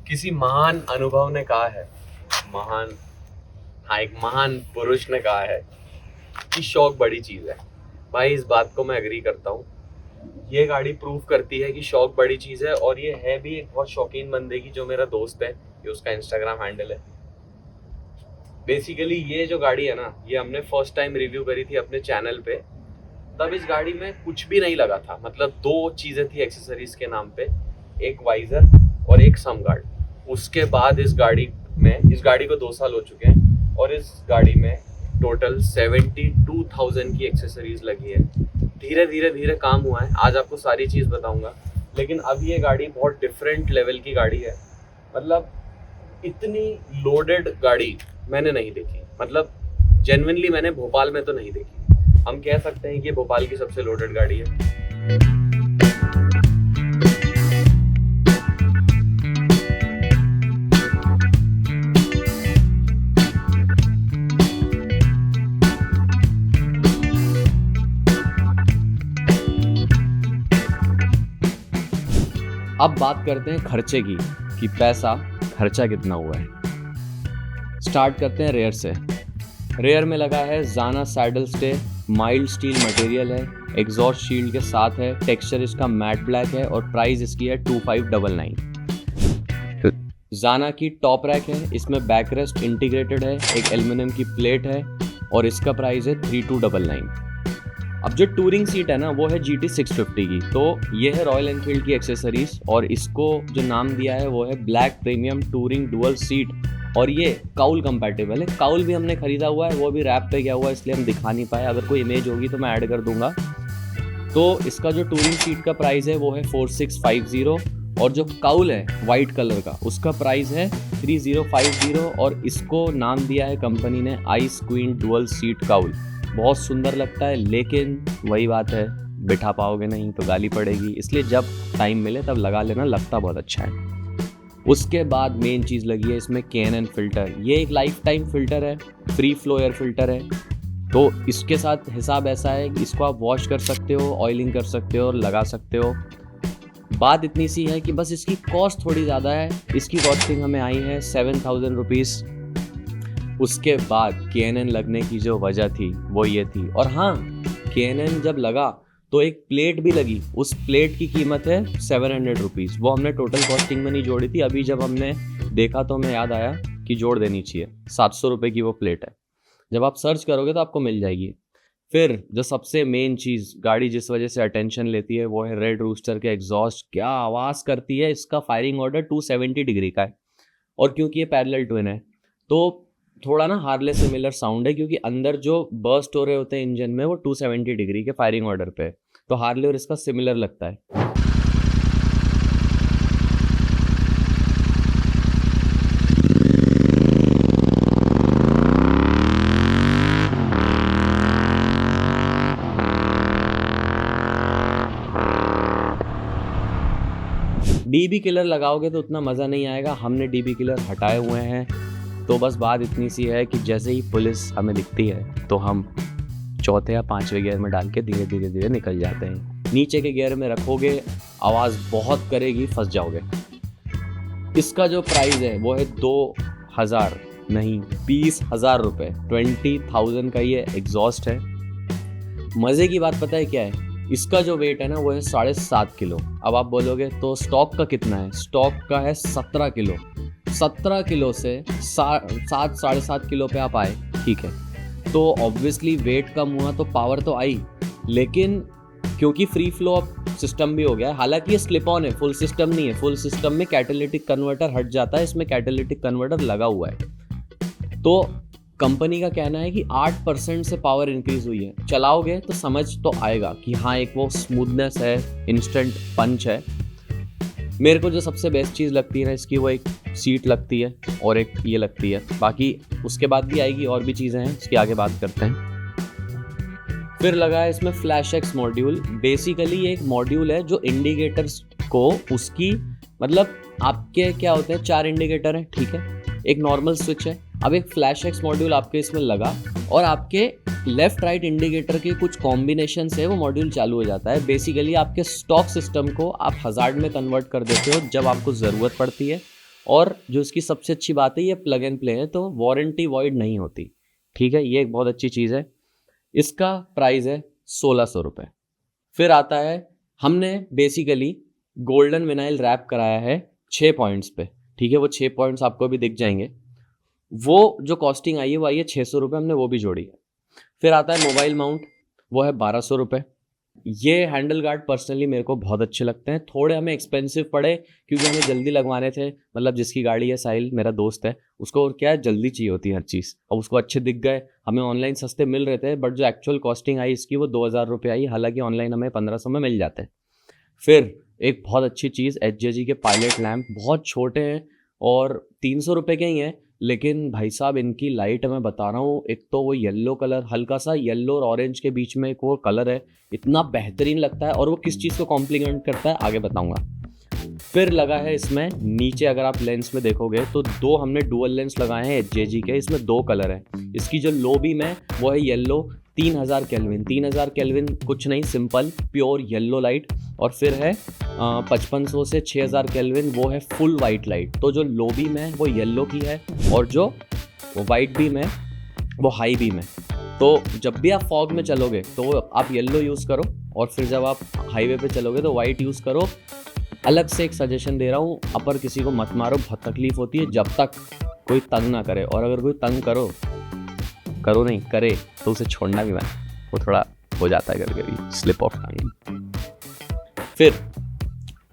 किसी महान अनुभव ने कहा है, महान हाँ एक महान पुरुष ने कहा है कि शौक बड़ी चीज है। भाई इस बात को मैं एग्री करता हूँ। ये गाड़ी प्रूव करती है कि शौक बड़ी चीज है, और ये है भी एक बहुत शौकीन बंदे की, जो मेरा दोस्त है। ये उसका इंस्टाग्राम हैंडल है। बेसिकली ये जो गाड़ी है ना, ये हमने फर्स्ट टाइम रिव्यू करी थी अपने चैनल पे। तब इस गाड़ी में कुछ भी नहीं लगा था, मतलब 2 चीजें थी एक्सेसरीज के नाम पे, एक वाइजर और एक सम गार्ड। उसके बाद इस गाड़ी को 2 साल हो चुके हैं, और इस गाड़ी में टोटल 72,000 की एक्सेसरीज लगी है। धीरे धीरे काम हुआ है, आज आपको सारी चीज़ बताऊंगा। लेकिन अब ये गाड़ी बहुत डिफरेंट लेवल की गाड़ी है। मतलब इतनी लोडेड गाड़ी मैंने नहीं देखी, मतलब जेन्युइनली मैंने भोपाल में तो नहीं देखी। हम कह सकते हैं कि ये भोपाल की सबसे लोडेड गाड़ी है। अब बात करते हैं खर्चे की, कि पैसा खर्चा कितना हुआ है। स्टार्ट करते हैं रेयर से। रेयर में लगा है जाना saddle stay, mild steel material है, एग्जॉस्ट शील्ड के साथ है, टेक्सचर इसका मैट ब्लैक है और प्राइस इसकी है 2599। जाना की टॉप रैक है, इसमें बैक रेस्ट इंटीग्रेटेड है, एक एल्यूमिनियम की प्लेट है और इसका प्राइस है 3299। अब जो टूरिंग सीट है ना, वो है GT 650 की। तो ये है रॉयल एनफील्ड की एक्सेसरीज, और इसको जो नाम दिया है वो है black premium touring dual seat, और ये काउल कंपैटिबल है। काउल भी हमने खरीदा हुआ है, वो भी रैप पे गया हुआ है, इसलिए हम दिखा नहीं पाए। अगर कोई इमेज होगी तो मैं ऐड कर दूंगा। तो इसका जो टूरिंग सीट का प्राइस है वो है 4650, और जो काउल है वाइट कलर का, उसका प्राइस है 3050, और इसको नाम दिया है कंपनी ने ice queen dual seat cowl. बहुत सुंदर लगता है, लेकिन वही बात है, बिठा पाओगे नहीं तो गाली पड़ेगी, इसलिए जब टाइम मिले तब लगा लेना, लगता बहुत अच्छा है। उसके बाद मेन चीज़ लगी है इसमें K&N फिल्टर। ये एक लाइफ टाइम फिल्टर है, फ्री फ्लो एयर फिल्टर है। तो इसके साथ हिसाब ऐसा है कि इसको आप वॉश कर सकते हो, ऑयलिंग कर सकते हो और लगा सकते हो। बात इतनी सी है कि बस इसकी कॉस्ट थोड़ी ज़्यादा है। इसकी कॉस्टिंग हमें आई है 7000 रुपीज़। उसके बाद K&N लगने की जो वजह थी वो ये थी, और हाँ, K&N जब लगा तो एक प्लेट भी लगी। उस प्लेट की कीमत है 700 रुपीज़। वो हमने टोटल कॉस्टिंग में नहीं जोड़ी थी। अभी जब हमने देखा तो हमें याद आया कि जोड़ देनी चाहिए। 700 रुपये की वो प्लेट है। जब आप सर्च करोगे तो आपको मिल जाएगी। फिर जो सबसे मेन चीज़ गाड़ी जिस वजह से अटेंशन लेती है वो है रेड रूस्टर के एग्जॉस्ट। क्या आवाज़ करती है! इसका फायरिंग ऑर्डर 270 डिग्री का है, और क्योंकि ये पैरेलल ट्विन है तो थोड़ा ना हार्ले सिमिलर साउंड है, क्योंकि अंदर जो बर्स्ट हो रहे होते हैं इंजन में वो 270 डिग्री के फायरिंग ऑर्डर पे, तो हार्ले और इसका सिमिलर लगता है। DB किलर लगाओगे तो उतना मज़ा नहीं आएगा। हमने DB किलर हटाए हुए हैं। तो बस बात इतनी सी है कि जैसे ही पुलिस हमें दिखती है तो हम चौथे या 5वें गियर में डाल के धीरे धीरे निकल जाते हैं। नीचे के गियर में रखोगे आवाज़ बहुत करेगी, फंस जाओगे। इसका जो प्राइस है वो है 2000 नहीं 20,000 रुपये। 20,000 का ये एग्जॉस्ट है। मज़े की बात पता है क्या है? इसका जो वेट है ना वो है 7.5 किलो। अब आप बोलोगे तो स्टॉक का कितना है? स्टॉक का है 17 किलो। 17 किलो से 7-7.5 किलो पे आप आए, ठीक है, तो ऑब्वियसली वेट कम हुआ तो पावर तो आई, लेकिन क्योंकि फ्री फ्लो अब सिस्टम भी हो गया है, हालांकि ये स्लिप ऑन है, फुल सिस्टम नहीं है। फुल सिस्टम में कैटालिटिक कन्वर्टर हट जाता है, इसमें कैटालिटिक कन्वर्टर लगा हुआ है। तो कंपनी का कहना है कि 8% से पावर इंक्रीज हुई है। चलाओगे तो समझ तो आएगा कि हाँ, एक वो स्मूथनेस है, इंस्टेंट पंच है। मेरे को जो सबसे बेस्ट चीज़ लगती है ना इसकी, वो एक सीट लगती है और एक ये लगती है। बाकी उसके बाद भी आएगी, और भी चीज़ें हैं, इसकी आगे बात करते हैं। फिर लगा है इसमें फ्लैश एक्स मॉड्यूल। बेसिकली एक मॉड्यूल है जो इंडिकेटर्स को उसकी, मतलब आपके क्या होते हैं, 4 इंडिकेटर हैं, ठीक है, एक नॉर्मल स्विच है। अब एक फ्लैश एक्स मॉड्यूल आपके इसमें लगा, और आपके लेफ्ट राइट इंडिकेटर के कुछ कॉम्बिनेशन से वो मॉड्यूल चालू हो जाता है। बेसिकली आपके स्टॉक सिस्टम को आप हजार्ड में कन्वर्ट कर देते हो जब आपको ज़रूरत पड़ती है, और जो इसकी सबसे अच्छी बात है ये प्लग एंड प्ले है, तो वारंटी वॉइड नहीं होती, ठीक है, ये एक बहुत अच्छी चीज़ है। इसका प्राइस है 1600 रुपये। फिर आता है, हमने बेसिकली गोल्डन विनाइल रैप कराया है 6 पॉइंट्स पे, ठीक है, वो 6 पॉइंट्स आपको भी दिख जाएंगे। वो जो कॉस्टिंग आई है वो आई है 600 रुपये, हमने वो भी जोड़ी है। फिर आता है मोबाइल माउंट, वो है 1200 रुपये। ये हैंडल गार्ड पर्सनली मेरे को बहुत अच्छे लगते हैं, थोड़े हमें एक्सपेंसिव पड़े क्योंकि हमें जल्दी लगवाने थे। मतलब जिसकी गाड़ी है, साहिल मेरा दोस्त है, उसको क्या है, जल्दी चाहिए होती है हर चीज़, और उसको अच्छे दिख गए। हमें ऑनलाइन सस्ते मिल रहे थे, बट जो एक्चुअल कॉस्टिंग आई इसकी वो 2000 रुपये आई, हालांकि ऑनलाइन हमें 1500 में मिल जाते हैं। फिर एक बहुत अच्छी चीज़, HJG के पायलट लैम्प, बहुत छोटे हैं और 300 रुपये के ही हैं, लेकिन भाई साहब इनकी लाइट मैं बता रहा हूँ, एक तो वो येलो कलर, हल्का सा येलो और ऑरेंज के बीच में एक वो कलर है, इतना बेहतरीन लगता है। और वो किस चीज़ को कॉम्प्लीमेंट करता है आगे बताऊँगा। फिर लगा है इसमें नीचे, अगर आप लेंस में देखोगे तो 2 हमने डुअल लेंस लगाए हैं HJG के, इसमें 2 कलर हैं। इसकी जो लो बीम है वो है येलो, 3000 केल्विन, 3000 केल्विन कुछ नहीं, सिंपल प्योर येलो लाइट। और फिर है 5500 से 6000 केल्विन, वो है फुल वाइट लाइट। तो जो लो बीम है वो येलो की है, और जो वाइट बीम है वो हाई बीम है। तो जब भी आप फॉग में चलोगे तो आप येलो यूज़ करो, और फिर जब आप हाईवे पे चलोगे तो वाइट यूज़ करो। अलग से एक सजेशन दे रहा हूँ, अपर किसी को मत मारो, बहुत तकलीफ होती है जब तक कोई तंग ना करे, और अगर कोई तंग करो नहीं करे तो उसे छोड़ना भी मत, वो थोड़ा हो जाता है कभी कभी स्लिप ऑफ टंग। फिर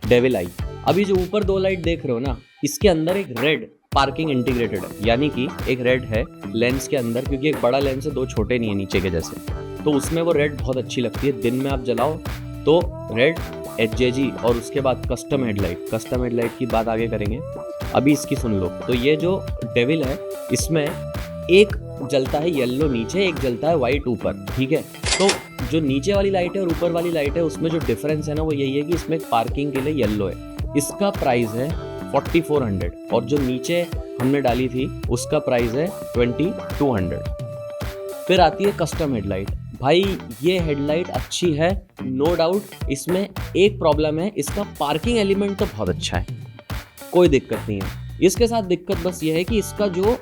डेविल आई, अभी जो ऊपर 2 लाइट देख रहे हो ना, इसके अंदर एक रेड पार्किंग इंटीग्रेटेड है, यानी कि एक रेड है लेंस के अंदर, क्योंकि एक बड़ा लेंस है, 2 छोटे नहीं है नीचे के जैसे, तो उसमें वो रेड बहुत अच्छी लगती है। दिन में आप जलाओ तो रेड HJG, और उसके बाद कस्टम हेडलाइट की बात आगे करेंगे, अभी इसकी सुन लो। तो ये जो डेविल है इसमें एक जलता है येलो नीचे, एक जलता है वाइट ऊपर, ठीक है। तो जो नीचे वाली लाइट है और ऊपर वाली लाइट है उसमें जो डिफरेंस है ना वो यही है कि इसमें पार्किंग के लिए येलो है। इसका प्राइस है 4400, और जो नीचे हमने डाली थी उसका प्राइस है 2200। फिर आती है कस्टम हेडलाइट। भाई ये हेडलाइट अच्छी है, नो डाउट। इसमें एक प्रॉब्लम है, इसका पार्किंग एलिमेंट तो बहुत अच्छा है, कोई दिक्कत नहीं है। इसके साथ दिक्कत बस ये है कि इसका जो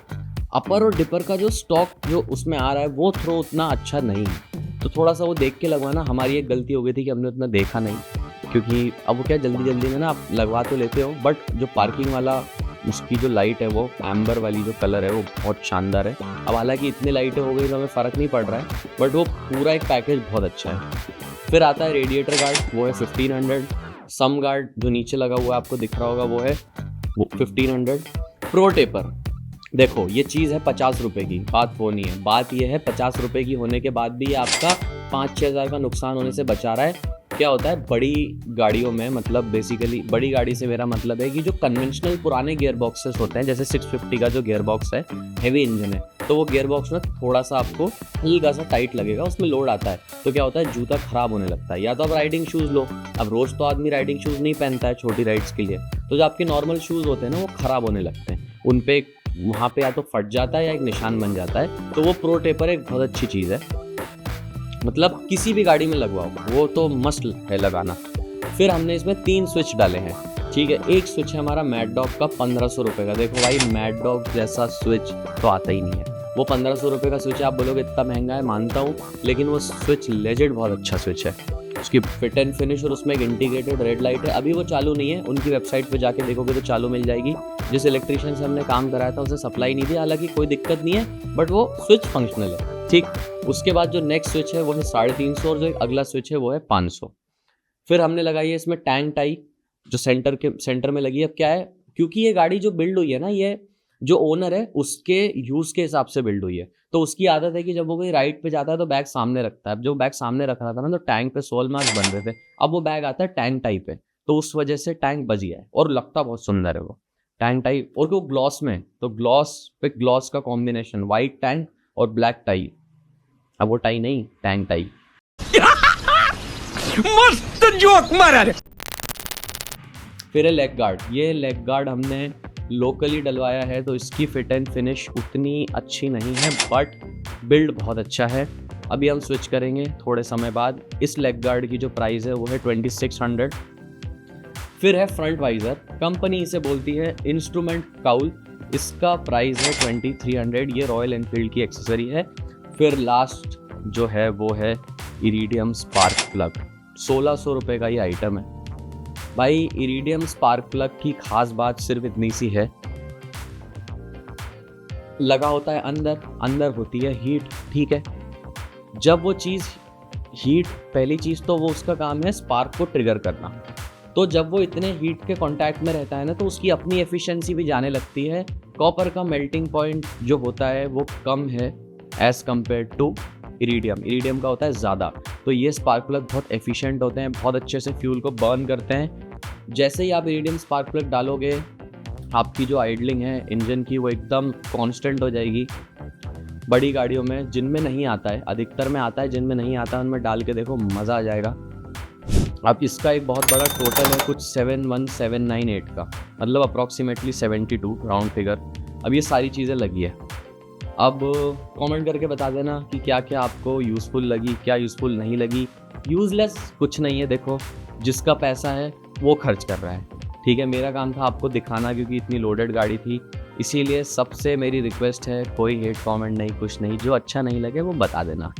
अपर और डिपर का जो स्टॉक जो उसमें आ रहा है वो थ्रो उतना अच्छा नहीं है, तो थोड़ा सा वो देख के लगवाना। हमारी एक गलती हो गई थी कि हमने उतना देखा नहीं, क्योंकि अब वो क्या जल्दी में ना आप लगवा तो लेते हो, बट जो पार्किंग वाला उसकी जो लाइट है वो एम्बर वाली जो कलर है वो बहुत शानदार है। अब हालांकि इतनी लाइटें हो गई तो हमें फ़र्क नहीं पड़ रहा है, बट वो पूरा एक पैकेज बहुत अच्छा है। फिर आता है रेडिएटर गार्ड, वो है 1500। सम गार्ड जो नीचे लगा हुआ है आपको दिख रहा होगा वो 1500। प्रो टेपर, देखो ये चीज़ है 50 रुपये की, बात वो नहीं है, बात ये है 50 रुपये की होने के बाद भी ये आपका 5-6 हज़ार का नुकसान होने से बचा रहा है। क्या होता है बड़ी गाड़ियों में, मतलब बेसिकली बड़ी गाड़ी से मेरा मतलब है कि जो कन्वेंशनल पुराने गियर बॉक्सेस होते हैं, जैसे 650 का जो गियर बॉक्स है, हैवी इंजन है, तो वो गियर बॉक्स में थोड़ा सा आपको हल्का सा टाइट लगेगा, उसमें लोड आता है, तो क्या होता है जूता खराब होने लगता है। या तो आप राइडिंग शूज़ लो, अब रोज़ तो आदमी राइडिंग शूज़ नहीं पहनता है छोटी राइड्स के लिए, तो जो आपके नॉर्मल शूज़ होते हैं ना वो ख़राब होने लगते हैं, उन पर वहाँ पे या तो फट जाता है या एक निशान बन जाता है। तो वो प्रो टेपर एक बहुत अच्छी चीज़ है, मतलब किसी भी गाड़ी में लगवाओ, वो तो मस्त है लगाना। फिर हमने इसमें 3 स्विच डाले हैं, ठीक है। एक स्विच है हमारा मैड डॉग का 1500 रुपये का। देखो भाई मैड डॉग जैसा स्विच तो आता ही नहीं है, वो 1500 रुपये का स्विच है। आप बोलोगे इतना महंगा है, मानता हूँ, लेकिन वो स्विच लेजेंड बहुत अच्छा स्विच है। उसकी फिट एंड फिनिश और उसमें एक इंटीग्रेटेड रेड लाइट है। अभी वो चालू नहीं है, उनकी वेबसाइट पे जाके देखोगे तो चालू मिल जाएगी। जिस इलेक्ट्रिशियन से हमने काम कराया था उसे सप्लाई नहीं थी, हालांकि कोई दिक्कत नहीं है, बट वो स्विच फंक्शनल है, ठीक। उसके बाद जो नेक्स्ट स्विच है वो है 350, और जो अगला स्विच है वो है 500। फिर हमने लगाई है इसमें टैंक टाई, जो सेंटर में लगी है। अब क्या है, क्योंकि ये गाड़ी जो बिल्ड हुई है ना, ये जो ओनर है उसके यूज़ के हिसाब से बिल्ड हुई है, तो उसकी आदत है कि जब वो कोई राइड पे जाता है तो बैग सामने रखता है। अब जो बैग सामने रख रहा था ना, तो टैंक पे सोल मार्क्स बन रहे थे, अब वो बैग आता है टैंक टाई पे, तो उस वजह से टैंक बच गया है, और लगता बहुत सुंदर है वो टैंक टाई। और वो ग्लॉस में, तो ग्लॉस पे ग्लॉस का कॉम्बिनेशन, वाइट टैंक और ब्लैक टाई। अब वो टाई नहीं, टैंक टाई। मस्त जोक मारा। फिर है लेग गार्ड। ये लेग गार्ड हमने लोकली डलवाया है, तो इसकी फिट एंड फिनिश उतनी अच्छी नहीं है, बट बिल्ड बहुत अच्छा है। अभी हम स्विच करेंगे थोड़े समय बाद। इस लेग गार्ड की जो प्राइस है वो है 2600। फिर है फ्रंट वाइजर, कंपनी इसे बोलती है इंस्ट्रूमेंट काउल, इसका प्राइस है 2300, ये रॉयल एनफील्ड की एक्सेसरी है। फिर लास्ट जो है वो है इरिडियम स्पार्क प्लग, 1600 रुपये का ये आइटम है। भाई इरिडियम स्पार्क प्लग की खास बात सिर्फ इतनी सी है, लगा होता है अंदर होती है हीट, ठीक है। जब वो चीज़ हीट, पहली चीज़ तो वो उसका काम है स्पार्क को ट्रिगर करना, तो जब वो इतने हीट के कांटेक्ट में रहता है ना तो उसकी अपनी एफिशिएंसी भी जाने लगती है। कॉपर का मेल्टिंग पॉइंट जो होता है वो कम है एज़ कम्पेयर टू इरिडियम का होता है ज़्यादा। तो ये स्पार्क प्लग बहुत एफिशिएंट होते हैं, बहुत अच्छे से फ्यूल को बर्न करते हैं। जैसे ही आप इरिडियम स्पार्क प्लग डालोगे, आपकी जो आइडलिंग है इंजन की वो एकदम कांस्टेंट हो जाएगी। बड़ी गाड़ियों में जिनमें नहीं आता है, अधिकतर में आता है, जिनमें नहीं आता उनमें डाल के देखो, मज़ा आ जाएगा। अब इसका एक बहुत बड़ा टोटल है कुछ 71798 का, मतलब अप्रॉक्सीमेटली 72 राउंड फिगर। अब ये सारी चीज़ें लगी है। अब कमेंट करके बता देना कि क्या क्या आपको यूज़फुल लगी, क्या यूज़फुल नहीं लगी। यूज़लेस कुछ नहीं है, देखो जिसका पैसा है वो खर्च कर रहा है, ठीक है। मेरा काम था आपको दिखाना, क्योंकि इतनी लोडेड गाड़ी थी, इसीलिए सबसे मेरी रिक्वेस्ट है, कोई हेट कमेंट नहीं, कुछ नहीं, जो अच्छा नहीं लगे वो बता देना,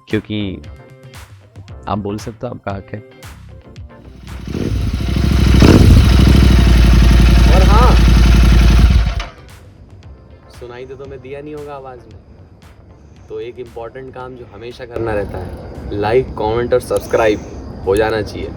क्योंकि आप बोल सकते हो, आपका हक है। और हाँ, सुनाई दे तो मैं दिया नहीं होगा आवाज़ में, तो एक इम्पॉर्टेंट काम जो हमेशा करना रहता है, लाइक कमेंट और सब्सक्राइब हो जाना चाहिए।